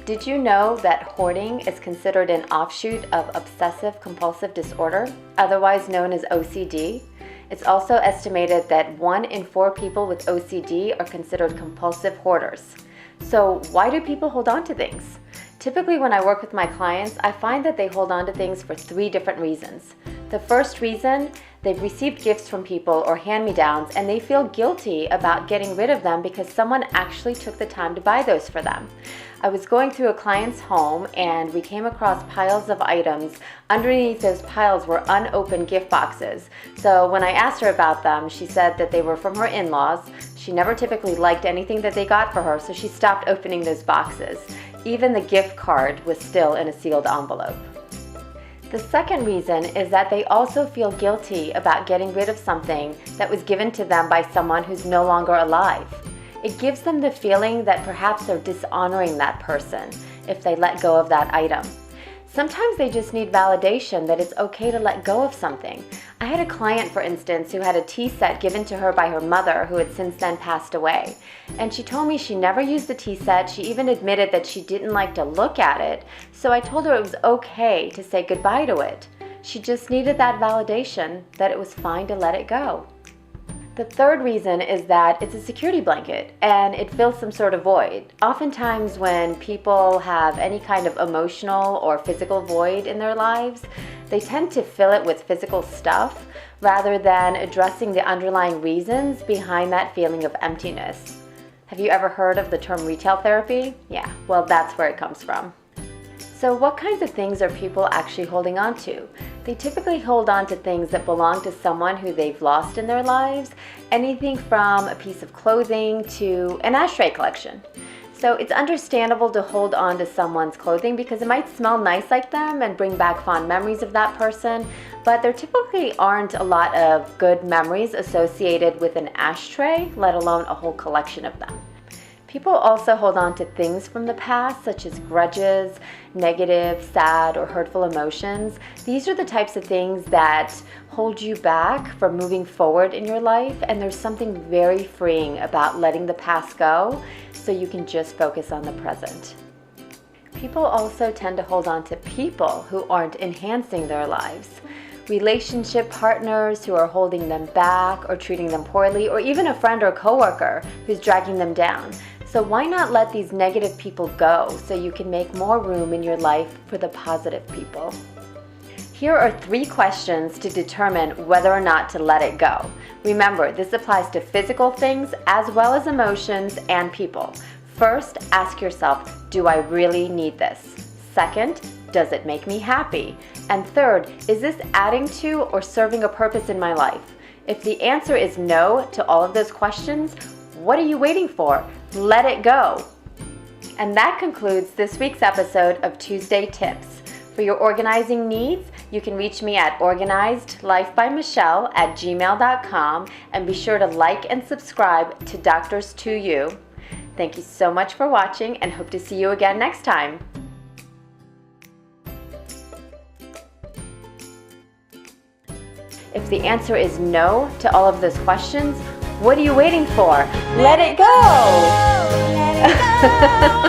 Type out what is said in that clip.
Did you know that hoarding is considered an offshoot of obsessive-compulsive disorder, otherwise known as OCD? It's also estimated that 1 in 4 people with OCD are considered compulsive hoarders. So why do people hold on to things? Typically when I work with my clients, I find that they hold on to things for 3 different reasons. The first reason, they've received gifts from people or hand-me-downs and they feel guilty about getting rid of them because someone actually took the time to buy those for them. I was going through a client's home and we came across piles of items. Underneath those piles were unopened gift boxes. So when I asked her about them, she said that they were from her in-laws. She never typically liked anything that they got for her, so she stopped opening those boxes. Even the gift card was still in a sealed envelope. The second reason is that they also feel guilty about getting rid of something that was given to them by someone who's no longer alive. It gives them the feeling that perhaps they're dishonoring that person if they let go of that item. Sometimes they just need validation that it's okay to let go of something. I had a client, for instance, who had a tea set given to her by her mother who had since then passed away. And she told me she never used the tea set. She even admitted that she didn't like to look at it. So I told her it was okay to say goodbye to it. She just needed that validation that it was fine to let it go. The third reason is that it's a security blanket and it fills some sort of void. Oftentimes when people have any kind of emotional or physical void in their lives, they tend to fill it with physical stuff rather than addressing the underlying reasons behind that feeling of emptiness. Have you ever heard of the term retail therapy? Yeah, well, that's where it comes from. So what kinds of things are people actually holding on to? They typically hold on to things that belong to someone who they've lost in their lives, anything from a piece of clothing to an ashtray collection. So it's understandable to hold on to someone's clothing because it might smell nice like them and bring back fond memories of that person, but there typically aren't a lot of good memories associated with an ashtray, let alone a whole collection of them. People also hold on to things from the past, such as grudges, negative, sad, or hurtful emotions. These are the types of things that hold you back from moving forward in your life, and there's something very freeing about letting the past go so you can just focus on the present. People also tend to hold on to people who aren't enhancing their lives. Relationship partners who are holding them back or treating them poorly, or even a friend or coworker who's dragging them down. So why not let these negative people go so you can make more room in your life for the positive people? Here are 3 questions to determine whether or not to let it go. Remember, this applies to physical things as well as emotions and people. First, ask yourself, do I really need this? Second, does it make me happy? And third, is this adding to or serving a purpose in my life? If the answer is no to all of those questions, what are you waiting for? Let it go. And that concludes this week's episode of Tuesday Tips. For your organizing needs, you can reach me at organizedlifebymichelle@gmail.com and be sure to like and subscribe to Doctors to You. Thank you so much for watching and hope to see you again next time. If the answer is no to all of those questions, what are you waiting for? Let it go! Let it go!